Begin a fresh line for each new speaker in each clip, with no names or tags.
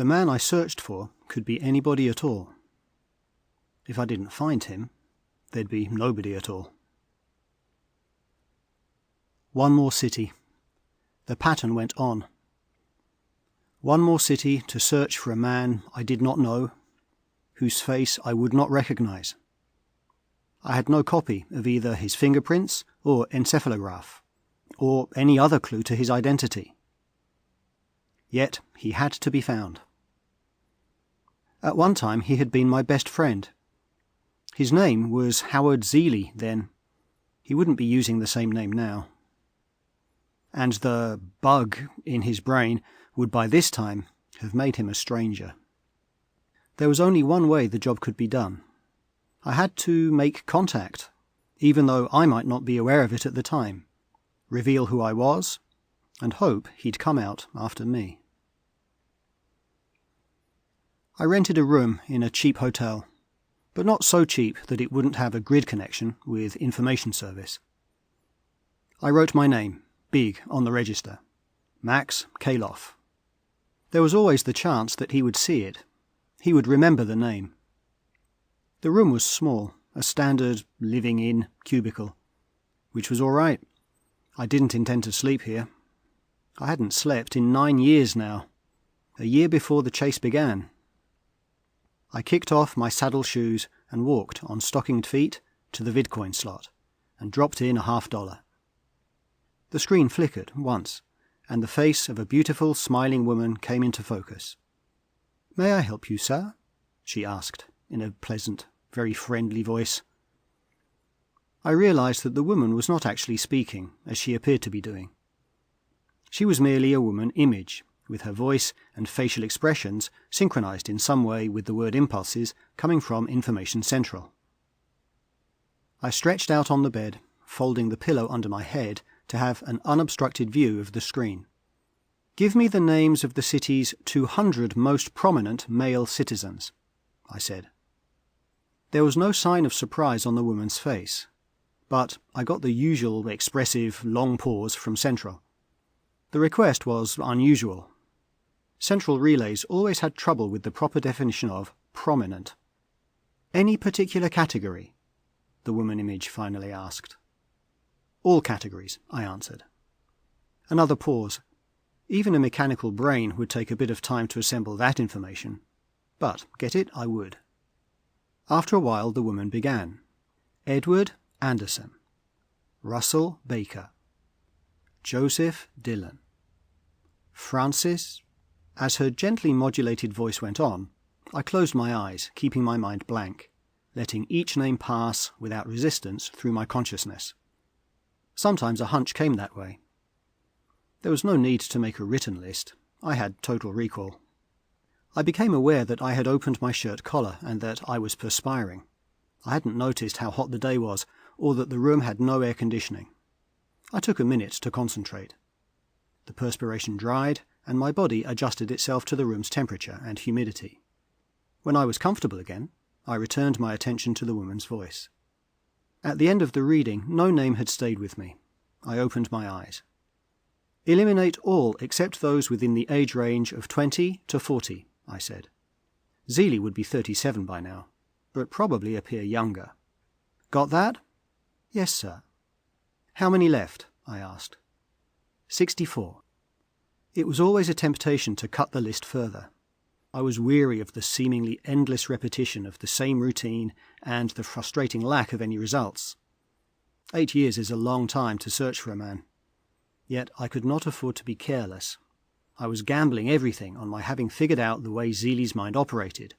The man I searched for could be anybody at all. If I didn't find him, there'd be nobody at all. One more city. The pattern went on. One more city to search for a man I did not know, whose face I would not recognize. I had no copy of either his fingerprints or encephalograph, or any other clue to his identity. Yet he had to be found. At one time he had been my best friend. His name was Howard Zeely then. He wouldn't be using the same name now. And the bug in his brain would by this time have made him a stranger. There was only one way the job could be done. I had to make contact, even though I might not be aware of it at the time, reveal who I was, and hope he'd come out after me. I rented a room in a cheap hotel, but not so cheap that it wouldn't have a grid connection with information service. I wrote my name, big, on the register, Max Kaloff. There was always the chance that he would see it. He would remember the name. The room was small, a standard living-in cubicle, which was all right. I didn't intend to sleep here. I hadn't slept in 9 years now, a year before the chase began. I kicked off my saddle shoes and walked on stockinged feet to the vidcoin slot and dropped in $50. The screen flickered once, and the face of a beautiful, smiling woman came into focus. "May I help you, sir?" she asked, in a pleasant, very friendly voice. I realized that the woman was not actually speaking, as she appeared to be doing. She was merely a woman image, with her voice and facial expressions synchronized in some way with the word impulses coming from Information Central. I stretched out on the bed, folding the pillow under my head to have an unobstructed view of the screen. "Give me the names of the city's 200 most prominent male citizens," I said. There was no sign of surprise on the woman's face, but I got the usual expressive long pause from Central. The request was unusual. Central relays always had trouble with the proper definition of prominent. "Any particular category?" the woman image finally asked. "All categories," I answered. Another pause. Even a mechanical brain would take a bit of time to assemble that information, but get it I would. After a while the woman began. Edward Anderson, Russell Baker, Joseph Dillon, Francis. As her gently modulated voice went on, I closed my eyes, keeping my mind blank, letting each name pass without resistance through my consciousness. Sometimes a hunch came that way. There was no need to make a written list. I had total recall. I became aware that I had opened my shirt collar and that I was perspiring. I hadn't noticed how hot the day was, or that the room had no air conditioning. I took a minute to concentrate. The perspiration dried, and my body adjusted itself to the room's temperature and humidity. When I was comfortable again, I returned my attention to the woman's voice. At the end of the reading, no name had stayed with me. I opened my eyes. "Eliminate all except those within the age range of 20 to 40, I said. Zeely would be 37 by now, but probably appear younger. "Got that?" "Yes, sir." "How many left?" I asked. 64. It was always a temptation to cut the list further. I was weary of the seemingly endless repetition of the same routine and the frustrating lack of any results. 8 years is a long time to search for a man. Yet I could not afford to be careless. I was gambling everything on my having figured out the way Zeely's mind operated,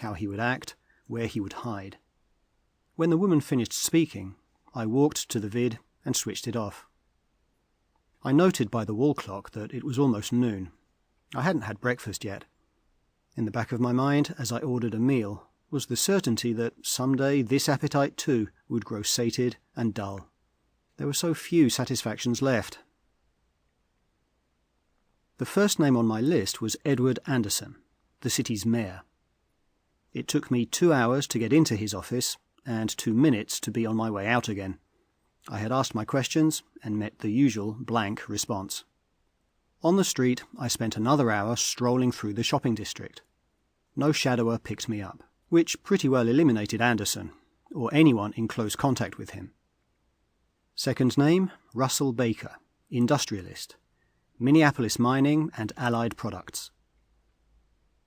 how he would act, where he would hide. When the woman finished speaking, I walked to the vid and switched it off. I noted by the wall clock that it was almost noon. I hadn't had breakfast yet. In the back of my mind, as I ordered a meal, was the certainty that someday this appetite too would grow sated and dull. There were so few satisfactions left. The first name on my list was Edward Anderson, the city's mayor. It took me 2 hours to get into his office and 2 minutes to be on my way out again. I had asked my questions and met the usual blank response. On the street, I spent another hour strolling through the shopping district. No shadower picked me up, which pretty well eliminated Anderson, or anyone in close contact with him. Second name, Russell Baker, industrialist, Minneapolis Mining and Allied Products.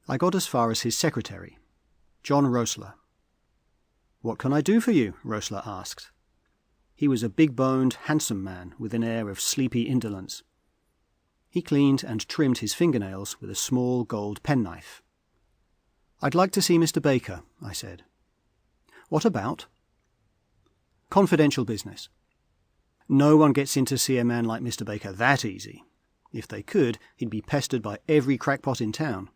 I got as far as his secretary, John Roessler. "What can I do for you?" Roessler asked. He was a big-boned, handsome man with an air of sleepy indolence. He cleaned and trimmed his fingernails with a small gold penknife. "I'd like to see Mr. Baker," I said. "What about?" "Confidential business. No one gets in to see a man like Mr. Baker that easy. If they could, he'd be pestered by every crackpot in town."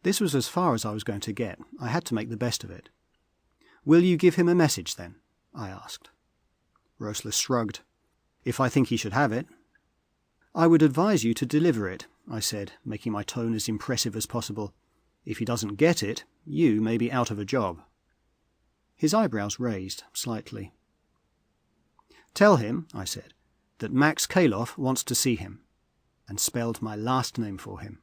This was as far as I was going to get. I had to make the best of it. "Will you give him a message, then?" I asked. Roessler shrugged. "If I think he should have it." "I would advise you to deliver it," I said, making my tone as impressive as possible. "If he doesn't get it, you may be out of a job." His eyebrows raised slightly. "Tell him," I said, "that Max Kaloff wants to see him," and spelled my last name for him.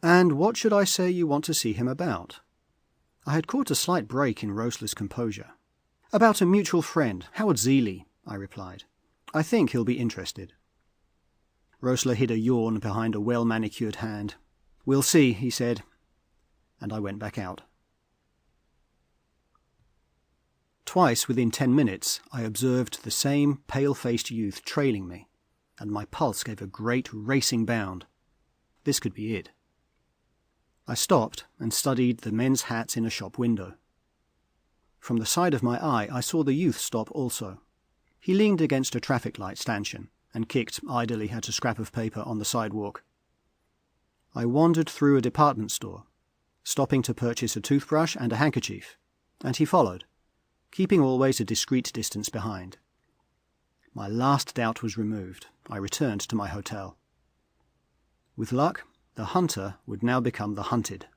"And what should I say you want to see him about?" I had caught a slight break in Roessler's composure. "About a mutual friend, Howard Zeely," I replied. "I think he'll be interested." Roessler hid a yawn behind a well-manicured hand. "We'll see," he said, and I went back out. Twice within 10 minutes I observed the same pale-faced youth trailing me, and my pulse gave a great racing bound. This could be it. I stopped and studied the men's hats in a shop window. From the side of my eye I saw the youth stop also. He leaned against a traffic light stanchion and kicked idly at a scrap of paper on the sidewalk. I wandered through a department store, stopping to purchase a toothbrush and a handkerchief, and he followed, keeping always a discreet distance behind. My last doubt was removed. I returned to my hotel. With luck, the hunter would now become the hunted.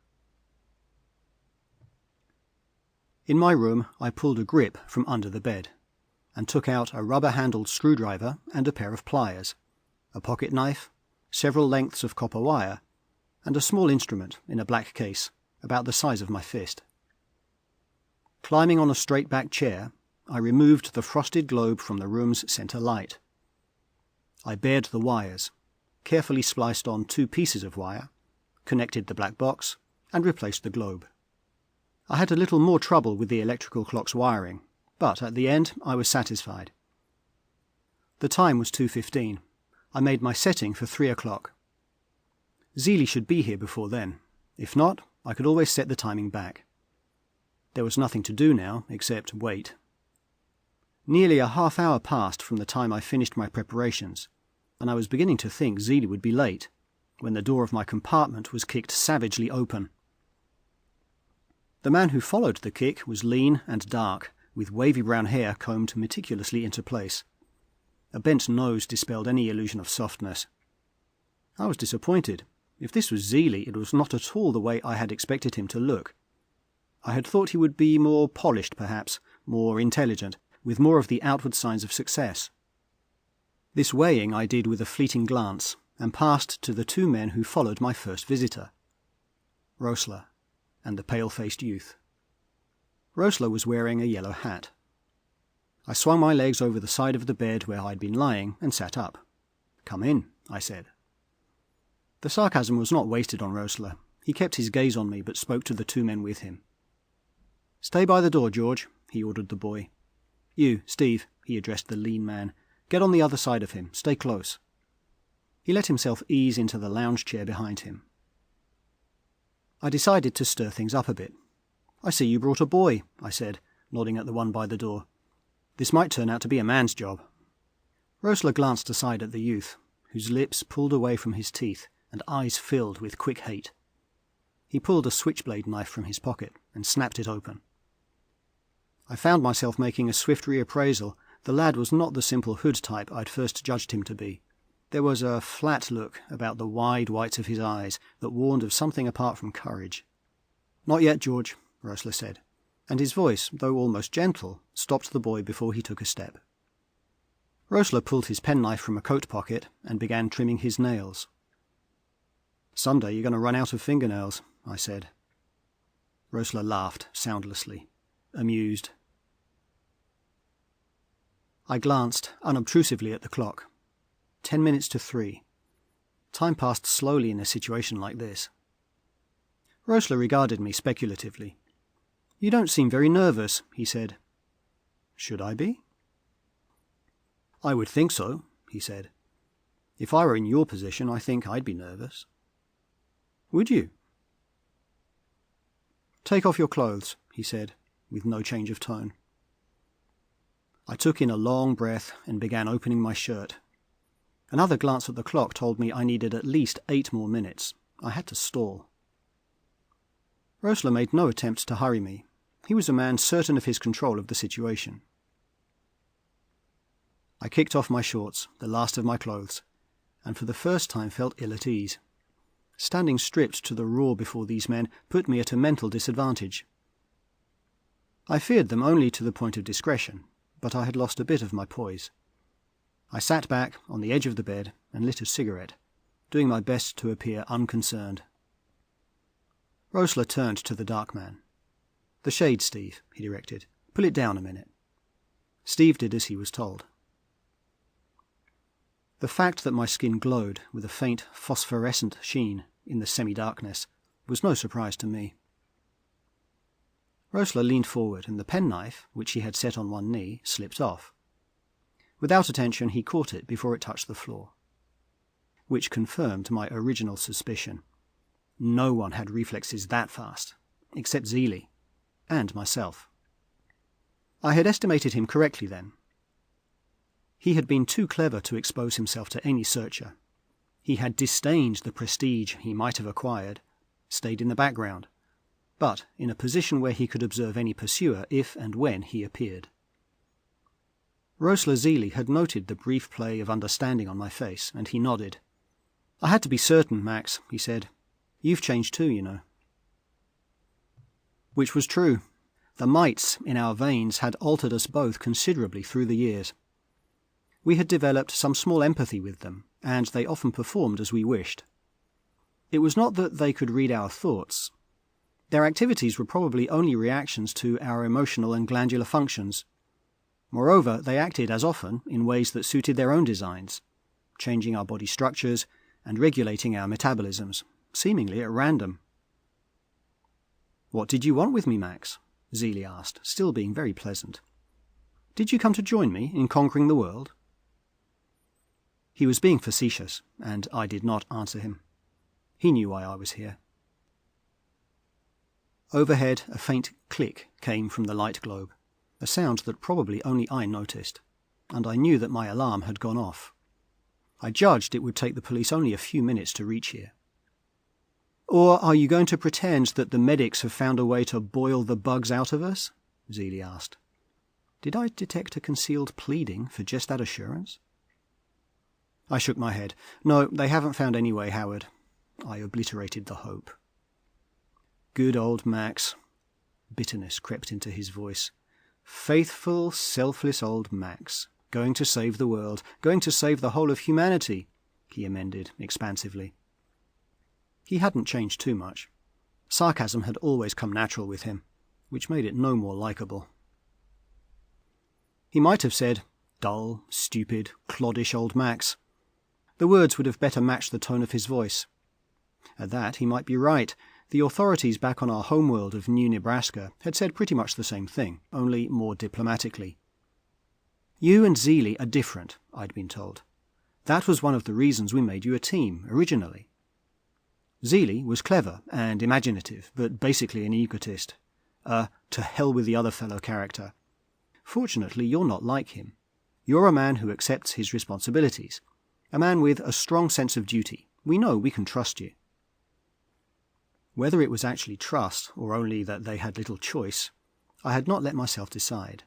In my room, I pulled a grip from under the bed and took out a rubber-handled screwdriver and a pair of pliers, a pocket knife, several lengths of copper wire, and a small instrument in a black case, about the size of my fist. Climbing on a straight-back chair, I removed the frosted globe from the room's centre light. I bared the wires, carefully spliced on 2 pieces of wire, connected the black box, and replaced the globe. I had a little more trouble with the electrical clock's wiring, but at the end I was satisfied. The time was 2:15. I made my setting for 3 o'clock. Zeely should be here before then. If not, I could always set the timing back. There was nothing to do now except wait. Nearly a half-hour passed from the time I finished my preparations, and I was beginning to think Zeely would be late, when the door of my compartment was kicked savagely open. The man who followed the kick was lean and dark, with wavy brown hair combed meticulously into place. A bent nose dispelled any illusion of softness. I was disappointed. If this was Zeely, it was not at all the way I had expected him to look. I had thought he would be more polished, perhaps, more intelligent, with more of the outward signs of success. This weighing I did with a fleeting glance, and passed to the 2 men who followed my first visitor, Roessler and the pale-faced youth. Roessler was wearing a yellow hat. I swung my legs over the side of the bed where I'd been lying and sat up. "Come in," I said. The sarcasm was not wasted on Roessler. He kept his gaze on me but spoke to the 2 men with him. "Stay by the door, George," he ordered the boy. "You, Steve," he addressed the lean man, "get on the other side of him. Stay close." He let himself ease into the lounge chair behind him. I decided to stir things up a bit. "I see you brought a boy," I said, nodding at the one by the door. "This might turn out to be a man's job." Roessler glanced aside at the youth, whose lips pulled away from his teeth and eyes filled with quick hate. He pulled a switchblade knife from his pocket and snapped it open. I found myself making a swift reappraisal. The lad was not the simple hood type I'd first judged him to be. There was a flat look about the wide whites of his eyes that warned of something apart from courage. "Not yet, George," Roessler said, and his voice, though almost gentle, stopped the boy before he took a step. Roessler pulled his penknife from a coat pocket and began trimming his nails. Someday you're going to run out of fingernails, I said. Roessler laughed soundlessly, amused. I glanced unobtrusively at the clock. 10 minutes to 3. Time passed slowly in a situation like this. Roessler regarded me speculatively. "You don't seem very nervous," he said. "Should I be?" "I would think so," he said. "If I were in your position, I think I'd be nervous." "Would you?" "Take off your clothes," he said, with no change of tone. I took in a long breath and began opening my shirt. Another glance at the clock told me I needed at least 8 more minutes. I had to stall. Roessler made no attempt to hurry me. He was a man certain of his control of the situation. I kicked off my shorts, the last of my clothes, and for the first time felt ill at ease. Standing stripped to the raw before these men put me at a mental disadvantage. I feared them only to the point of discretion, but I had lost a bit of my poise. I sat back on the edge of the bed and lit a cigarette, doing my best to appear unconcerned. Roessler turned to the dark man. "The shade, Steve," he directed. "Pull it down a minute." Steve did as he was told. The fact that my skin glowed with a faint phosphorescent sheen in the semi-darkness was no surprise to me. Roessler leaned forward, and the penknife, which he had set on one knee, slipped off. Without attention, he caught it before it touched the floor, which confirmed my original suspicion. No one had reflexes that fast, except Zeely, and myself. I had estimated him correctly then. He had been too clever to expose himself to any searcher. He had disdained the prestige he might have acquired, stayed in the background, but in a position where he could observe any pursuer if and when he appeared. Roessler Zeely had noted the brief play of understanding on my face, and he nodded. "I had to be certain, Max," he said. "You've changed too, you know." Which was true. The mites in our veins had altered us both considerably through the years. We had developed some small empathy with them, and they often performed as we wished. It was not that they could read our thoughts. Their activities were probably only reactions to our emotional and glandular functions. Moreover, they acted as often in ways that suited their own designs, changing our body structures and regulating our metabolisms, seemingly at random. "What did you want with me, Max?" Zeely asked, still being very pleasant. "Did you come to join me in conquering the world?" He was being facetious, and I did not answer him. He knew why I was here. Overhead, a faint click came from the light globe, a sound that probably only I noticed, and I knew that my alarm had gone off. I judged it would take the police only a few minutes to reach here. "Or are you going to pretend that the medics have found a way to boil the bugs out of us?" Zeely asked. Did I detect a concealed pleading for just that assurance? I shook my head. "No, they haven't found any way, Howard." I obliterated the hope. Good old Max. Bitterness crept into his voice. Faithful, selfless old Max. Going to save the world. Going to save the whole of humanity, he amended expansively. He hadn't changed too much. Sarcasm had always come natural with him, which made it no more likable. He might have said, dull, stupid, cloddish old Max. The words would have better matched the tone of his voice. At that, he might be right. The authorities back on our homeworld of New Nebraska had said pretty much the same thing, only more diplomatically. "You and Zeely are different," I'd been told. "That was one of the reasons we made you a team, originally." Zeely was clever and imaginative, but basically an egotist. To hell with the other fellow character. Fortunately, you're not like him. You're a man who accepts his responsibilities. A man with a strong sense of duty. We know we can trust you. Whether it was actually trust, or only that they had little choice, I had not let myself decide.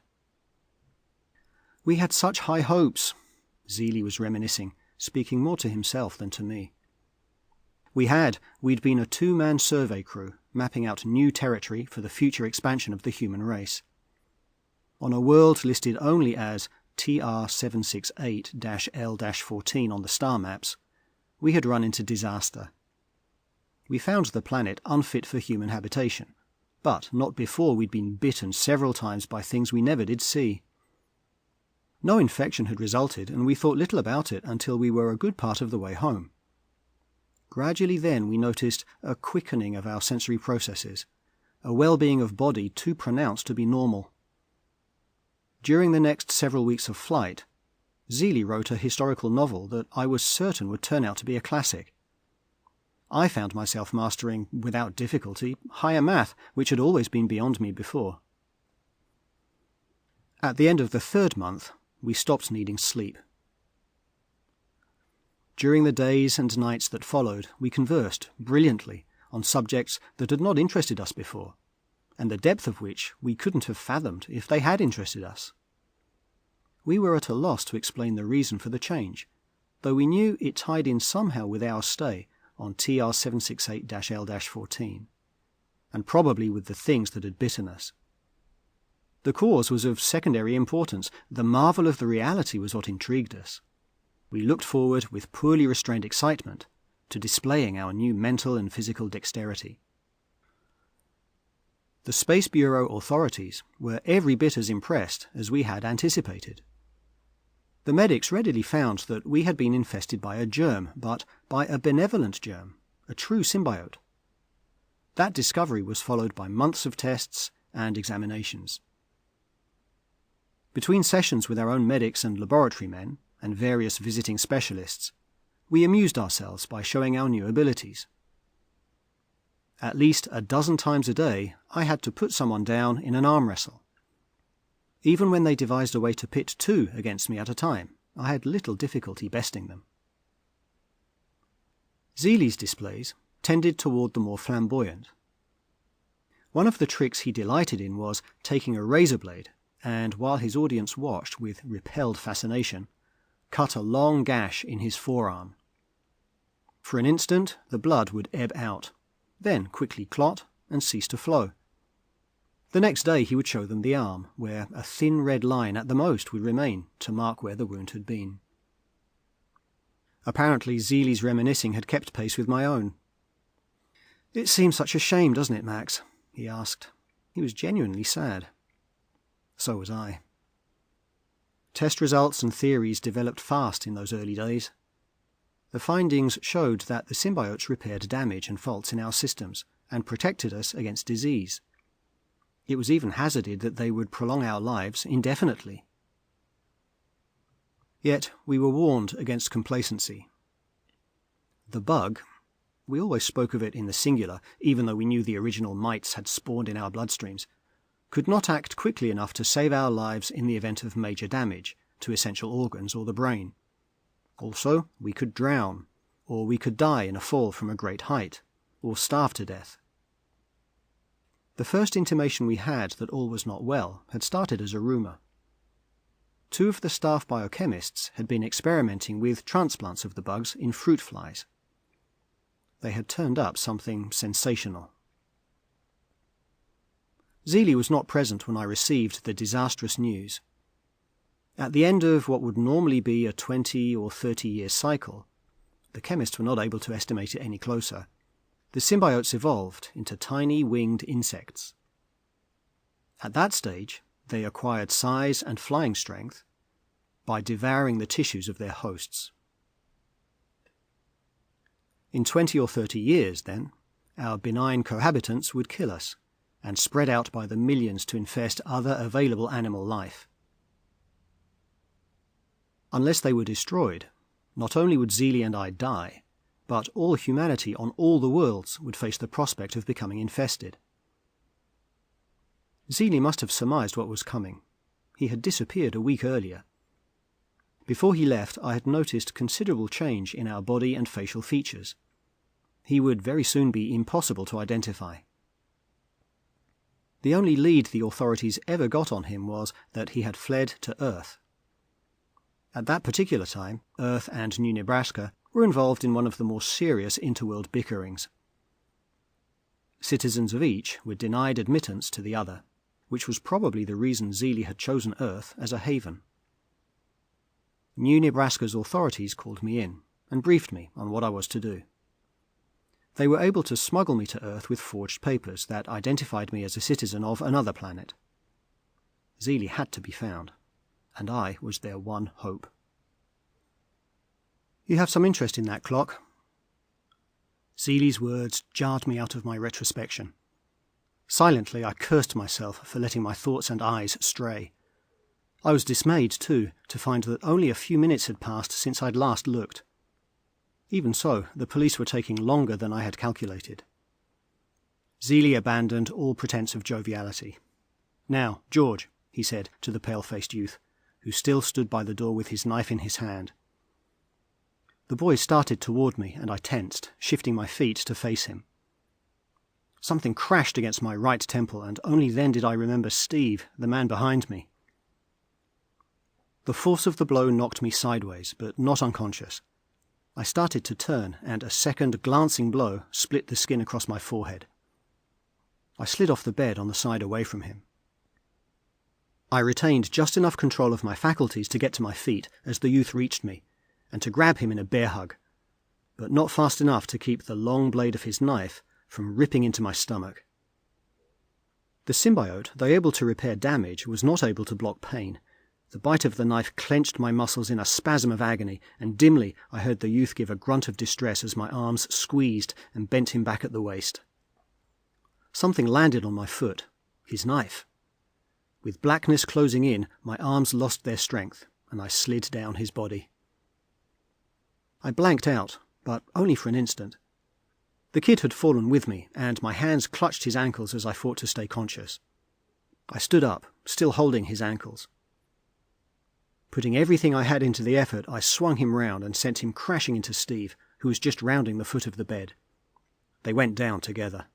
"We had such high hopes," Zeely was reminiscing, speaking more to himself than to me. We'd been a two-man survey crew, mapping out new territory for the future expansion of the human race. On a world listed only as TR768-L-14 on the star maps, we had run into disaster. We found the planet unfit for human habitation, but not before we'd been bitten several times by things we never did see. No infection had resulted, and we thought little about it until we were a good part of the way home. Gradually then we noticed a quickening of our sensory processes, a well-being of body too pronounced to be normal. During the next several weeks of flight, Zealy wrote a historical novel that I was certain would turn out to be a classic. I found myself mastering, without difficulty, higher math, which had always been beyond me before. At the end of the 3rd month, we stopped needing sleep. During the days and nights that followed, we conversed brilliantly on subjects that had not interested us before, and the depth of which we couldn't have fathomed if they had interested us. We were at a loss to explain the reason for the change, though we knew it tied in somehow with our stay on TR 768-L-14, and probably with the things that had bitten us. The cause was of secondary importance. The marvel of the reality was what intrigued us. We looked forward with poorly restrained excitement to displaying our new mental and physical dexterity. The Space Bureau authorities were every bit as impressed as we had anticipated. The medics readily found that we had been infested by a germ, but by a benevolent germ, a true symbiote. That discovery was followed by months of tests and examinations. Between sessions with our own medics and laboratory men, and various visiting specialists, we amused ourselves by showing our new abilities. At least a dozen times a day, I had to put someone down in an arm wrestle. Even when they devised a way to pit 2 against me at a time, I had little difficulty besting them. Zealy's displays tended toward the more flamboyant. One of the tricks he delighted in was taking a razor blade and, while his audience watched with repelled fascination, cut a long gash in his forearm. For an instant the blood would ebb out, then quickly clot and cease to flow. The next day he would show them the arm, where a thin red line at the most would remain to mark where the wound had been. Apparently Zealy's reminiscing had kept pace with my own. "It seems such a shame, doesn't it, Max?" he asked. He was genuinely sad. So was I. Test results and theories developed fast in those early days. The findings showed that the symbiotes repaired damage and faults in our systems and protected us against disease. It was even hazarded that they would prolong our lives indefinitely. Yet we were warned against complacency. The bug, we always spoke of it in the singular, even though we knew the original mites had spawned in our bloodstreams, could not act quickly enough to save our lives in the event of major damage to essential organs or the brain. Also, we could drown, or we could die in a fall from a great height, or starve to death. The first intimation we had that all was not well had started as a rumour. 2 of the staff biochemists had been experimenting with transplants of the bugs in fruit flies. They had turned up something sensational. Zealy was not present when I received the disastrous news. At the end of what would normally be a 20 or 30-year cycle, the chemists were not able to estimate it any closer, the symbiotes evolved into tiny winged insects. At that stage, they acquired size and flying strength by devouring the tissues of their hosts. In 20 or 30 years, then, our benign cohabitants would kill us and spread out by the millions to infest other available animal life. Unless they were destroyed, not only would Zealy and I die, but all humanity on all the worlds would face the prospect of becoming infested. Zealy must have surmised what was coming. He had disappeared a week earlier. Before he left, I had noticed considerable change in our body and facial features. He would very soon be impossible to identify. The only lead the authorities ever got on him was that he had fled to Earth. At that particular time, Earth and New Nebraska were involved in one of the more serious interworld bickerings. Citizens of each were denied admittance to the other, which was probably the reason Zealy had chosen Earth as a haven. New Nebraska's authorities called me in and briefed me on what I was to do. They were able to smuggle me to Earth with forged papers that identified me as a citizen of another planet. Zeely had to be found, and I was their one hope. "You have some interest in that clock." Zeely's words jarred me out of my retrospection. Silently, I cursed myself for letting my thoughts and eyes stray. I was dismayed, too, to find that only a few minutes had passed since I'd last looked. Even so, the police were taking longer than I had calculated. Zeely abandoned all pretense of joviality. "Now, George," he said to the pale-faced youth, who still stood by the door with his knife in his hand. The boy started toward me, and I tensed, shifting my feet to face him. Something crashed against my right temple, and only then did I remember Steve, the man behind me. The force of the blow knocked me sideways, but not unconscious. I started to turn, and a second glancing blow split the skin across my forehead. I slid off the bed on the side away from him. I retained just enough control of my faculties to get to my feet as the youth reached me, and to grab him in a bear hug, but not fast enough to keep the long blade of his knife from ripping into my stomach. The symbiote, though able to repair damage, was not able to block pain. The bite of the knife clenched my muscles in a spasm of agony, and dimly I heard the youth give a grunt of distress as my arms squeezed and bent him back at the waist. Something landed on my foot, his knife. With blackness closing in, my arms lost their strength, and I slid down his body. I blanked out, but only for an instant. The kid had fallen with me, and my hands clutched his ankles as I fought to stay conscious. I stood up, still holding his ankles. Putting everything I had into the effort, I swung him round and sent him crashing into Steve, who was just rounding the foot of the bed. They went down together.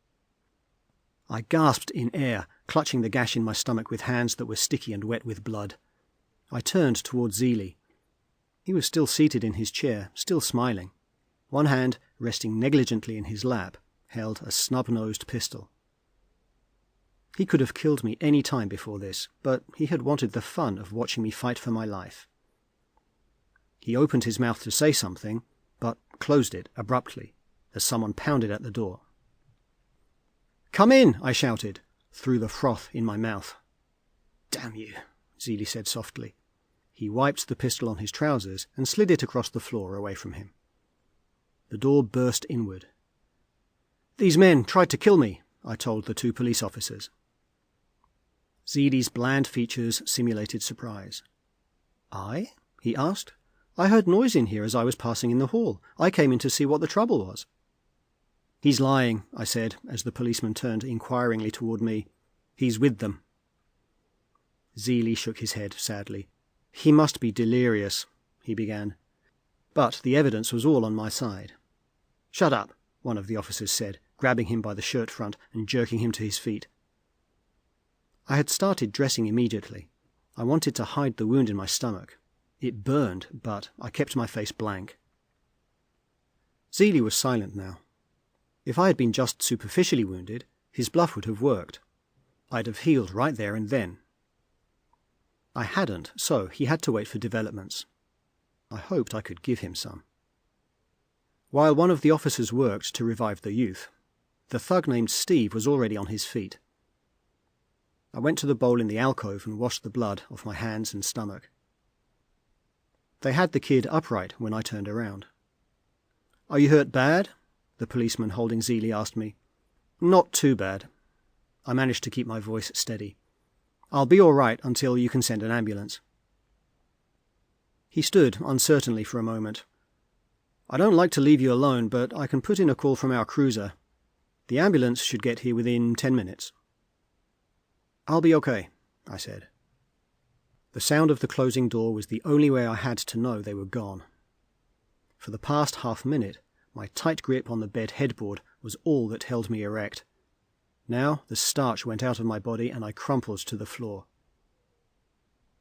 I gasped in air, clutching the gash in my stomach with hands that were sticky and wet with blood. I turned towards Zeely. He was still seated in his chair, still smiling. One hand, resting negligently in his lap, held a snub-nosed pistol. He could have killed me any time before this, but he had wanted the fun of watching me fight for my life. He opened his mouth to say something, but closed it abruptly as someone pounded at the door. "Come in!" I shouted, through the froth in my mouth. "Damn you," Zeely said softly. He wiped the pistol on his trousers and slid it across the floor away from him. The door burst inward. "These men tried to kill me," I told the two police officers. Zeely's bland features simulated surprise. "I?" he asked. "I heard noise in here as I was passing in the hall. I came in to see what the trouble was." "He's lying," I said, as the policeman turned inquiringly toward me. "He's with them." Zeely shook his head sadly. "He must be delirious," he began. But the evidence was all on my side. "Shut up," one of the officers said, grabbing him by the shirt front and jerking him to his feet. I had started dressing immediately. I wanted to hide the wound in my stomach. It burned, but I kept my face blank. Zeely was silent now. If I had been just superficially wounded, his bluff would have worked. I'd have healed right there and then. I hadn't, so he had to wait for developments. I hoped I could give him some. While one of the officers worked to revive the youth, the thug named Steve was already on his feet. I went to the bowl in the alcove and washed the blood off my hands and stomach. They had the kid upright when I turned around. "Are you hurt bad?" the policeman holding Zeely asked me. "Not too bad." I managed to keep my voice steady. "I'll be all right until you can send an ambulance." He stood uncertainly for a moment. "I don't like to leave you alone, but I can put in a call from our cruiser. The ambulance should get here within 10 minutes. "I'll be okay," I said. The sound of the closing door was the only way I had to know they were gone. For the past half-minute, my tight grip on the bed headboard was all that held me erect. Now the starch went out of my body and I crumpled to the floor.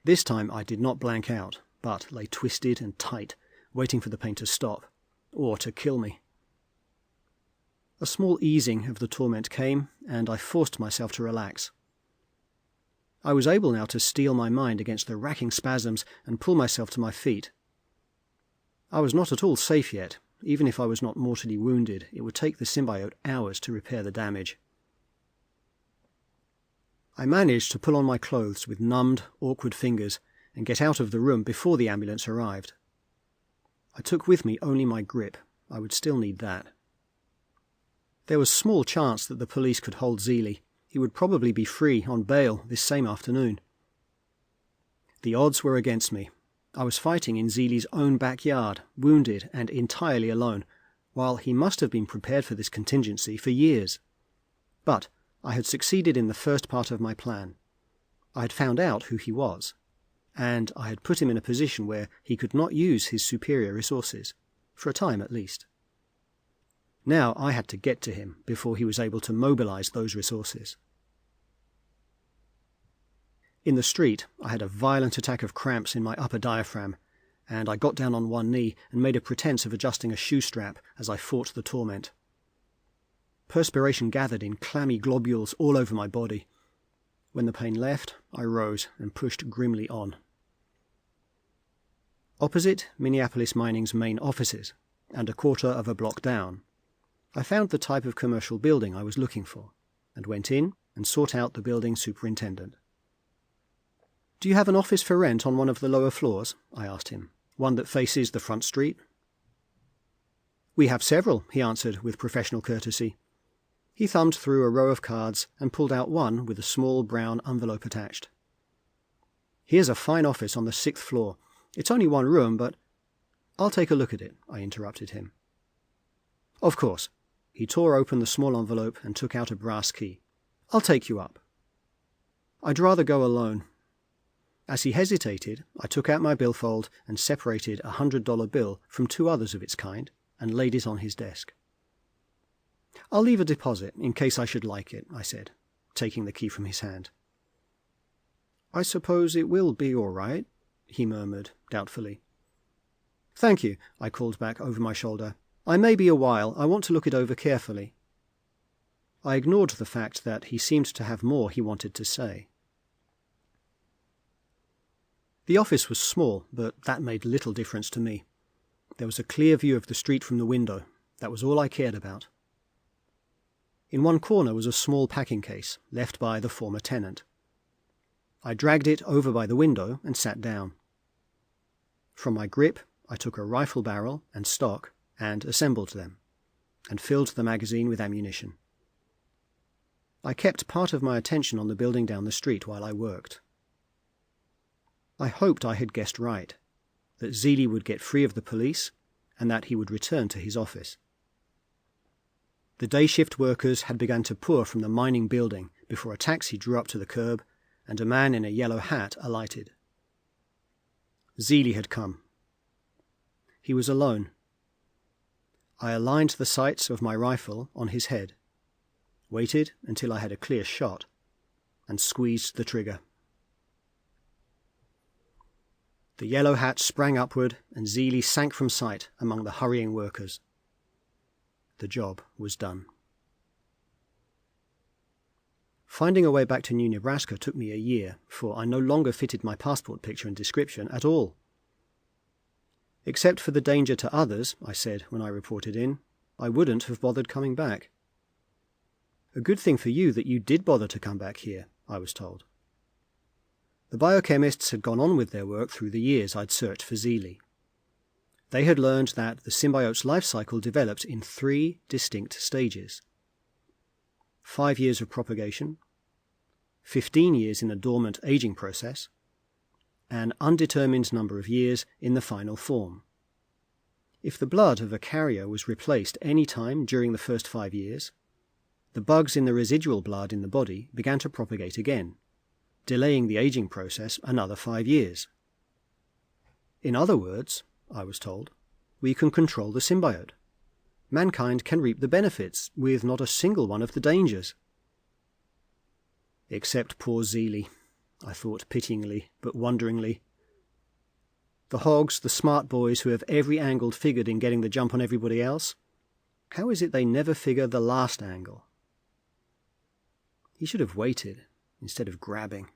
This time I did not blank out, but lay twisted and tight, waiting for the pain to stop, or to kill me. A small easing of the torment came, and I forced myself to relax. I was able now to steel my mind against the racking spasms and pull myself to my feet. I was not at all safe yet, even if I was not mortally wounded, it would take the symbiote hours to repair the damage. I managed to pull on my clothes with numbed, awkward fingers and get out of the room before the ambulance arrived. I took with me only my grip. I would still need that. There was small chance that the police could hold Zeely. He would probably be free on bail this same afternoon. The odds were against me. I was fighting in Zeely's own backyard, wounded and entirely alone, while he must have been prepared for this contingency for years. But I had succeeded in the first part of my plan. I had found out who he was, and I had put him in a position where he could not use his superior resources, for a time at least. Now I had to get to him before he was able to mobilize those resources. In the street, I had a violent attack of cramps in my upper diaphragm, and I got down on one knee and made a pretense of adjusting a shoe strap as I fought the torment. Perspiration gathered in clammy globules all over my body. When the pain left, I rose and pushed grimly on. Opposite Minneapolis Mining's main offices, and a quarter of a block down, I found the type of commercial building I was looking for, and went in and sought out the building superintendent. "Do you have an office for rent on one of the lower floors?" I asked him. "One that faces the front street?" "We have several," he answered with professional courtesy. He thumbed through a row of cards and pulled out one with a small brown envelope attached. "Here's a fine office on the 6th floor. It's only one room, but—" "I'll take a look at it," I interrupted him. "Of course." He tore open the small envelope and took out a brass key. "I'll take you up." "I'd rather go alone." As he hesitated, I took out my billfold and separated a $100 bill from two others of its kind and laid it on his desk. "I'll leave a deposit in case I should like it," I said, taking the key from his hand. "I suppose it will be all right," he murmured doubtfully. "Thank you," I called back over my shoulder. "I may be a while. I want to look it over carefully." I ignored the fact that he seemed to have more he wanted to say. The office was small, but that made little difference to me. There was a clear view of the street from the window. That was all I cared about. In one corner was a small packing case, left by the former tenant. I dragged it over by the window and sat down. From my grip, I took a rifle barrel and stock and assembled them, and filled the magazine with ammunition. I kept part of my attention on the building down the street while I worked. I hoped I had guessed right, that Zeely would get free of the police and that he would return to his office. The day shift workers had begun to pour from the mining building before a taxi drew up to the curb and a man in a yellow hat alighted. Zeely had come. He was alone. I aligned the sights of my rifle on his head, waited until I had a clear shot, and squeezed the trigger. The yellow hat sprang upward, and Zeely sank from sight among the hurrying workers. The job was done. Finding a way back to New Nebraska took me a year, for I no longer fitted my passport picture and description at all. "Except for the danger to others," I said when I reported in, "I wouldn't have bothered coming back." "A good thing for you that you did bother to come back here," I was told. The biochemists had gone on with their work through the years I'd searched for Zeely. They had learned that the symbiote's life cycle developed in 3 distinct stages. 5 years of propagation, 15 years in a dormant aging process, an undetermined number of years in the final form. If the blood of a carrier was replaced any time during the first 5 years, the bugs in the residual blood in the body began to propagate again, delaying the aging process another 5 years. In other words, I was told, we can control the symbiote. Mankind can reap the benefits with not a single one of the dangers. Except poor Zeely, I thought pityingly but wonderingly. The hogs, the smart boys who have every angle figured in getting the jump on everybody else, how is it they never figure the last angle? He should have waited instead of grabbing.